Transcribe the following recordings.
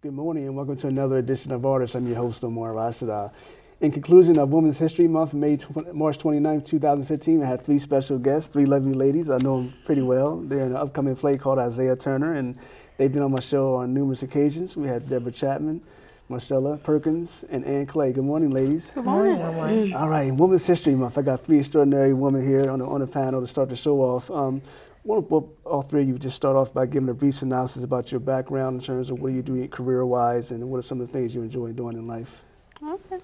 Good morning and welcome to another edition of Artists. I'm your host, Omar, Rashada. In conclusion of Women's History Month, March 29th, 2015, I had three special guests, three lovely ladies. I know them pretty well. They're in an upcoming play called Isaiah Turner, and they've been on my show on numerous occasions. We had Deborah Chapman, Marchelle Perkins, and Ann Hlabangana-Clay. Good morning, ladies. Good morning. Good morning. All right, in Women's History Month, I got three extraordinary women here on the panel to start the show off. All three of you just start off by giving a brief synopsis about your background in terms of what are you doing career-wise and what are some of the things you enjoy doing in life. Okay.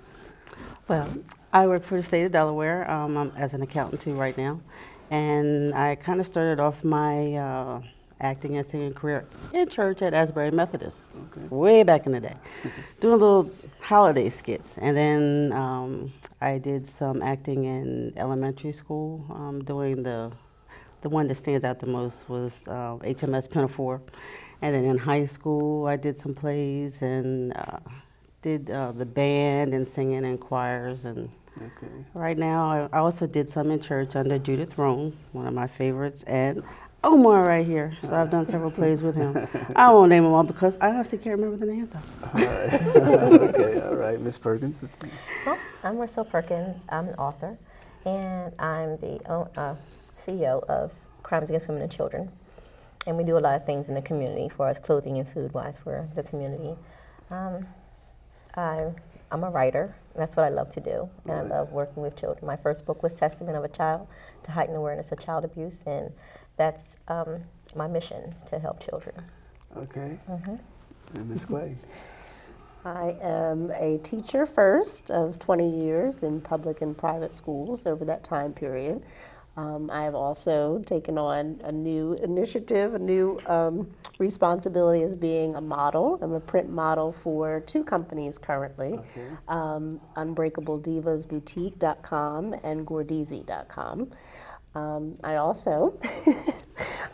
Well, I work for the state of Delaware. I'm as an accountant too right now. And I kind of started off my acting and singing career in church at Asbury Methodist, way back in the day, doing little holiday skits. And then I did some acting in elementary school, doing the one that stands out the most was HMS Pinafore. And then in high school, I did some plays and did the band and singing and choirs. And right now, I also did some in church under Judith Roan, one of my favorites, and Omar right here. So I've done several plays with him. I won't name them all because I honestly can't remember the names of them. All right, Miss Perkins. Well, I'm Marchelle Perkins. I'm an author, and I'm the CEO of Crimes Against Women and Children. And we do a lot of things in the community for us, clothing and food-wise for the community. I'm a writer. That's what I love to do, and I love working with children. My first book was Testament of a Child to Heighten Awareness of Child Abuse, and that's my mission, to help children. Okay. And Ms. Clay. I am a teacher first of 20 years in public and private schools over that time period. I have also taken on a new initiative, a new responsibility as being a model. I'm a print model for two companies currently, UnbreakableDivasBoutique.com and Gordeezy.com. I also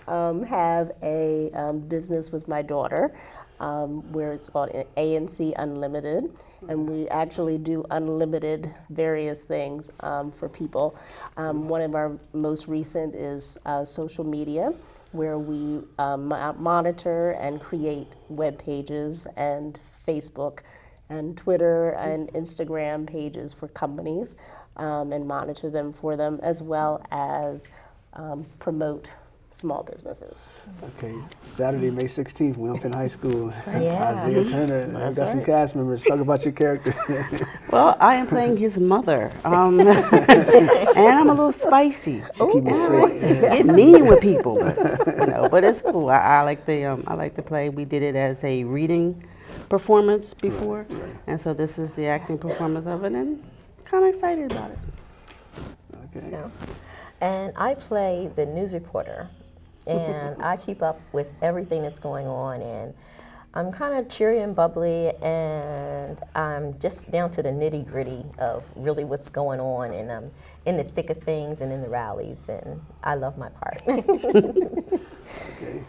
have a business with my daughter where it's called ANC Unlimited, and we actually do unlimited various things for people. One of our most recent is social media, where we monitor and create web pages and Facebook and Twitter and Instagram pages for companies and monitor them for them, as well as promote small businesses. Okay, Saturday, May 16th, Wilmington High School. Yeah. Isaiah Turner. I've got some cast members. Talk about your character. Well, I am playing his mother, and I'm a little spicy. Keep it straight. Get mean with people, but it's cool. I like the play. We did it as a reading performance before, and so this is the acting performance of it, and kind of excited about it. Okay. Yeah. And I play the news reporter, and I keep up with everything that's going on, and I'm kind of cheery and bubbly, and I'm just down to the nitty-gritty of really what's going on, and I'm in the thick of things and in the rallies, and I love my part.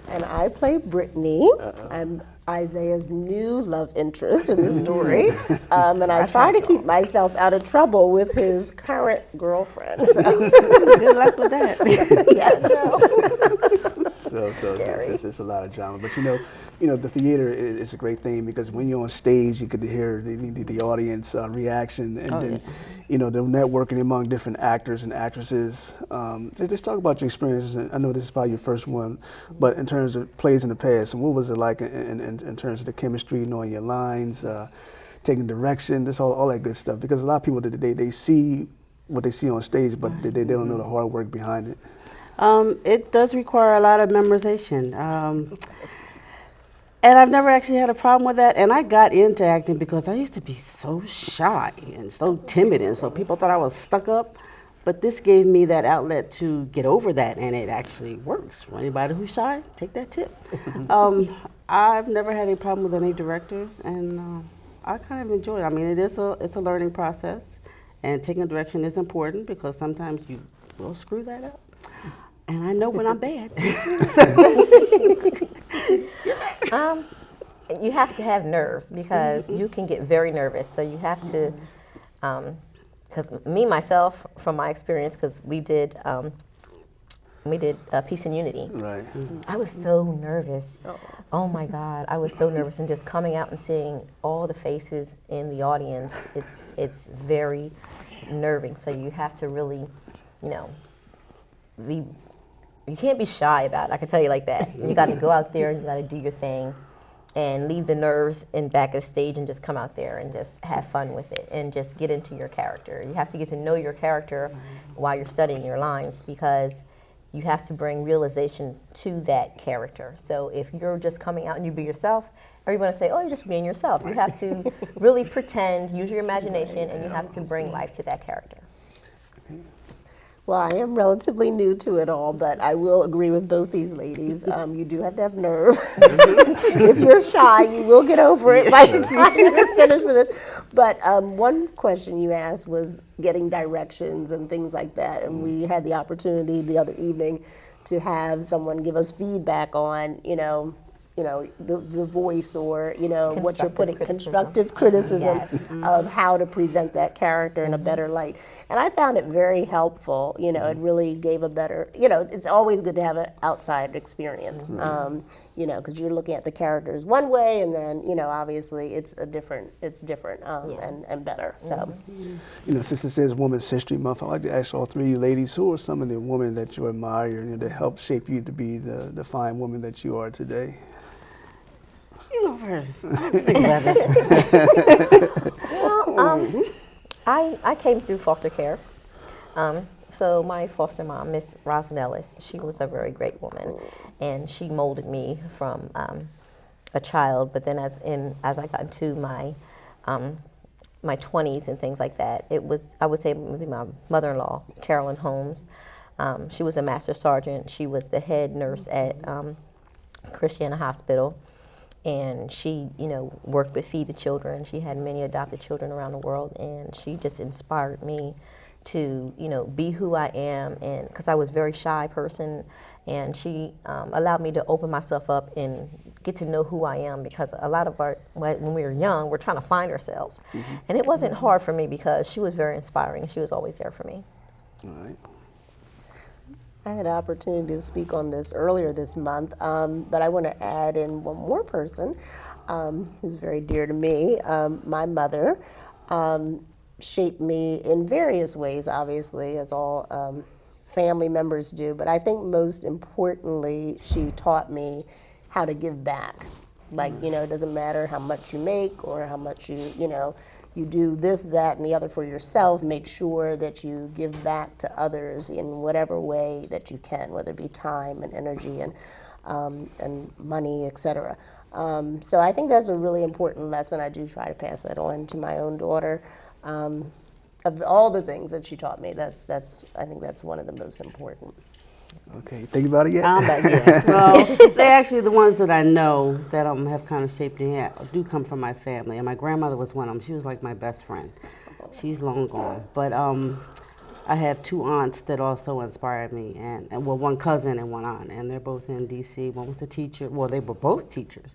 And I play Brittany. I'm Isaiah's new love interest in the story, and I try to keep myself out of trouble with his current girlfriend. So. Good luck with that. So it's a lot of drama, but you know the theater is a great thing because when you're on stage, you could hear the audience reaction, and then the networking among different actors and actresses. Just talk about your experiences. And I know this is probably your first one, but in terms of plays in the past, and what was it like in terms of the chemistry, knowing your lines, taking direction, this all that good stuff? Because a lot of people they see what they see on stage, but they don't know the hard work behind it. It does require a lot of memorization. And I've never actually had a problem with that. And I got into acting because I used to be so shy and so timid, and so people thought I was stuck up. But this gave me that outlet to get over that, and it actually works. For anybody who's shy, take that tip. I've never had any problem with any directors, and I kind of enjoy it. I mean, it's a learning process, and taking direction is important because sometimes you will screw that up. And I know when I'm bad. You have to have nerves because you can get very nervous. So you have to, because myself, from my experience, because we did we did Peace and Unity. Right. I was so nervous. Oh my God, I was so nervous, and just coming out and seeing all the faces in the audience, it's very nerving. So you have to really, you know, you can't be shy about it. I can tell you like that. You got to go out there and you got to do your thing, and leave the nerves in back of the stage and just come out there and just have fun with it and just get into your character. You have to get to know your character while you're studying your lines, because you have to bring realization to that character. So if you're just coming out and you be yourself, everybody's going to say, oh, you're just being yourself. You have to really pretend, use your imagination, and you have to bring life to that character. Well, I am relatively new to it all, but I will agree with both these ladies. You do have to have nerve. If you're shy, you will get over it by the time you're finished with this. But one question you asked was getting directions and things like that. And we had the opportunity the other evening to have someone give us feedback on, the voice, or what you're putting, constructive criticism of how to present that character in a better light. And I found it very helpful. It really gave a better, it's always good to have an outside experience, because you're looking at the characters one way, and then obviously it's different and better. So Since this is Women's History Month, I'd like to ask all three of you ladies, who are some of the women that you admire that helped shape you to be the fine woman that you are today? You go first. Think about this Well, I came through foster care. So my foster mom, Miss Rosalind, she was a very great woman, and she molded me from a child. But then as I got into my 20s and things like that, it was, I would say, maybe my mother-in-law, Carolyn Holmes. She was a master sergeant. She was the head nurse at Christiana Hospital. And she, worked with Feed the Children. She had many adopted children around the world, and she just inspired me to, be who I am, and because I was a very shy person, and she allowed me to open myself up and get to know who I am, because a lot of when we were young, we're trying to find ourselves. And it wasn't hard for me, because she was very inspiring, and she was always there for me. All right. I had an opportunity to speak on this earlier this month, but I want to add in one more person who's very dear to me. My mother shaped me in various ways, obviously, as all family members do, but I think most importantly, she taught me how to give back. Like, it doesn't matter how much you make or how much you do this, that, and the other for yourself. Make sure that you give back to others in whatever way that you can, whether it be time and energy and money, etc. So I think that's a really important lesson. I do try to pass that on to my own daughter. Of all the things that she taught me, I think that's one of the most important. Okay, think about it yet? Yeah. Well, they're actually the ones that I know that have kind of shaped me do come from my family. And my grandmother was one of them. She was like my best friend. She's long gone. But I have two aunts that also inspired me, and one cousin and one aunt, and they're both in D.C. One was a teacher. Well, they were both teachers.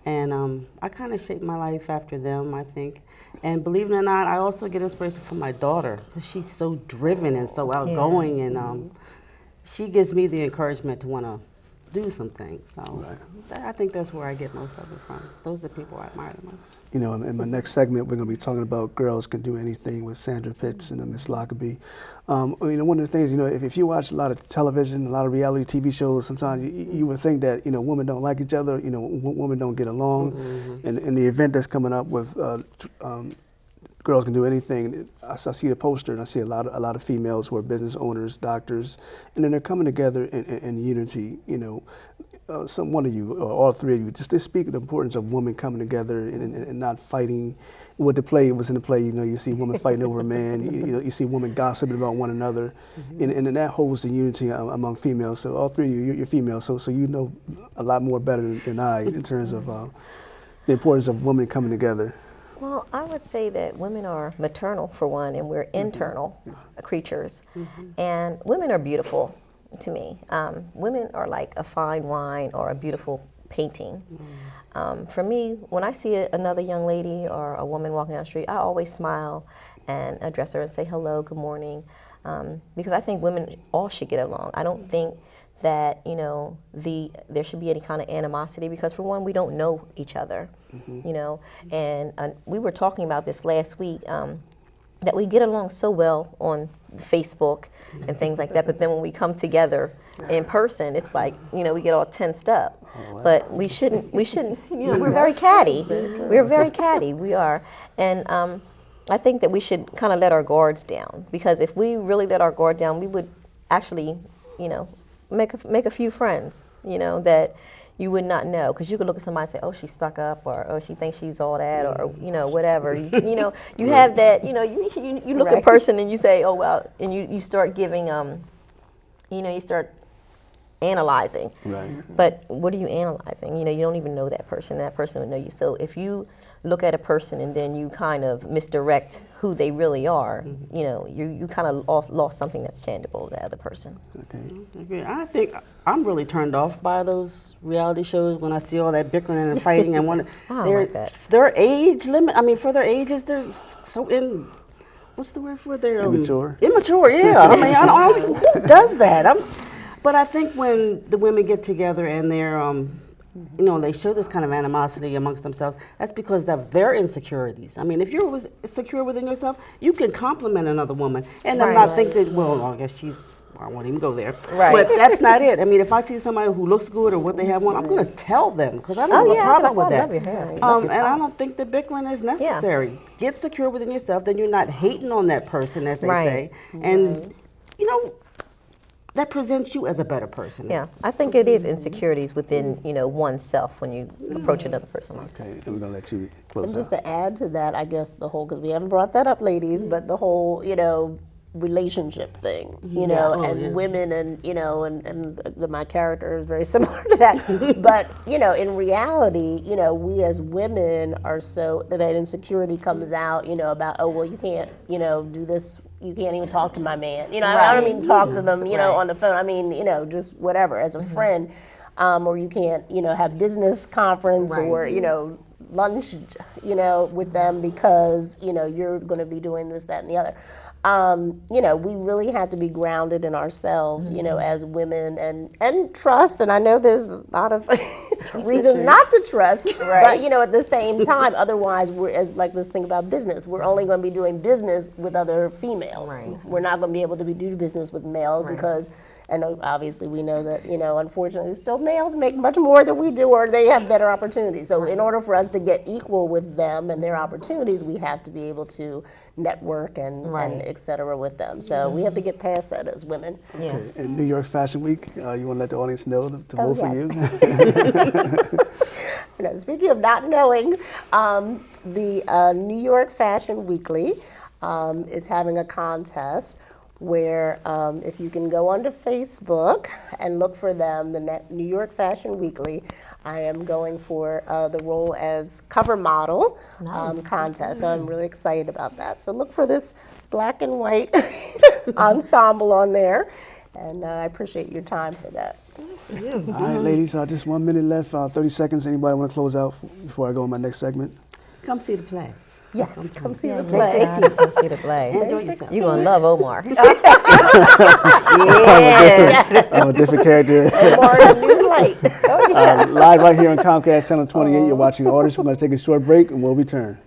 And I kind of shaped my life after them, I think. And believe it or not, I also get inspiration from my daughter, because she's so driven and so outgoing, and she gives me the encouragement to want to do some things. So I think that's where I get most of it from. Those are the people I admire the most. In my next segment, we're going to be talking about Girls Can Do Anything with Sandra Pitts and Miss Lockerbie. One of the things, if you watch a lot of television, a lot of reality TV shows, sometimes you would think that, women don't like each other, women don't get along. And the event that's coming up with Girls Can Do Anything, I see the poster and I see a lot of females who are business owners, doctors, and then they're coming together in unity. One of you, or all three of you, just speak of the importance of women coming together and not fighting. What the play was in the play, you see women fighting over a man, you see women gossiping about one another, and that holds the unity among females. So all three of you, you're females, so you know a lot more better than I in terms of the importance of women coming together. Well, I would say that women are maternal, for one, and we're internal creatures. And women are beautiful to me. Women are like a fine wine or a beautiful painting. For me, when I see another young lady or a woman walking down the street, I always smile and address her and say hello, good morning. because I think women all should get along. I don't think that, you know, there should be any kind of animosity, because for one, we don't know each other, you know, and we were talking about this last week, that we get along so well on Facebook and things like that, but then when we come together in person, it's like, you know, we get all tensed up. Oh, wow. But we shouldn't, you know, we're very catty. We're very catty, we are. And I think that we should kind of let our guards down, because if we really let our guard down, we would actually, you know, make a few friends, you know, that you would not know, because you could look at somebody and say, oh, she's stuck up, or oh, she thinks she's all that, or you know, whatever. You know, you have that, you know, you look at a person and you say, oh, well, and you start giving, you know, you start analyzing. Right. But what are you analyzing? You know, you don't even know that person. That person would know you. So if you look at a person and then you kind of misdirect who they really are, you know, you kind of lost something that's tangible to the other person. Okay. I think I'm really turned off by those reality shows when I see all that bickering and fighting and their age limit. I mean, for their ages, they're so what's the word for it? They're immature. Immature, yeah. I mean, I don't who does that? But I think when the women get together and they're you know, they show this kind of animosity amongst themselves, that's because of their insecurities. I mean, if you're secure within yourself, you can compliment another woman and then not think that, well, I guess I won't even go there. Right. But that's not it. I mean, if I see somebody who looks good or what they have on, I'm going to tell them, because I don't have a problem with that. Love your hair. And I don't think the bickering is necessary. Yeah. Get secure within yourself, then you're not hating on that person, as they say. And, you know, that presents you as a better person. Yeah, I think it is insecurities within, you know, oneself when you approach another person. Okay, and we're gonna let you close and just to add to that, I guess the whole, because we haven't brought that up, ladies, but the whole, you know, relationship thing, you know, women and, you know, and my character is very similar to that. But, you know, in reality, you know, we as women are so, that insecurity comes out, you know, about, oh, well, you can't, you know, do this, you can't even talk to my man. You know, I don't mean talk to them, you know, on the phone. I mean, you know, just whatever, as a friend. Or you can't, you know, have business conference or, you know, lunch, you know, with them because, you know, you're going to be doing this, that, and the other. You know, we really have to be grounded in ourselves, you know, as women, and trust. And I know there's a lot of reasons not to trust, but, you know, at the same time, otherwise, like this thing about business, we're only going to be doing business with other females. We're not going to be able to do business with males because, and obviously we know that, you know, unfortunately still males make much more than we do, or they have better opportunities. So in order for us to get equal with them and their opportunities, we have to be able to network and et cetera with them. So we have to get past that as women. Okay. And New York Fashion Week, you want to let the audience know to vote for you? You know, speaking of not knowing, the New York Fashion Weekly is having a contest where if you can go onto Facebook and look for them, the New York Fashion Weekly, I am going for the role as cover model contest. So I'm really excited about that. So look for this black and white ensemble on there. And I appreciate your time for that. All right, ladies, just 1 minute left, 30 seconds. Anybody want to close out before I go on my next segment? Come see the play. Yes, come see the play. Come see the play. You're going to love Omar. Yes. I'm a different character. Omar in a new light. Live right here on Comcast Channel 28. You're watching Artists. We're going to take a short break and we'll return.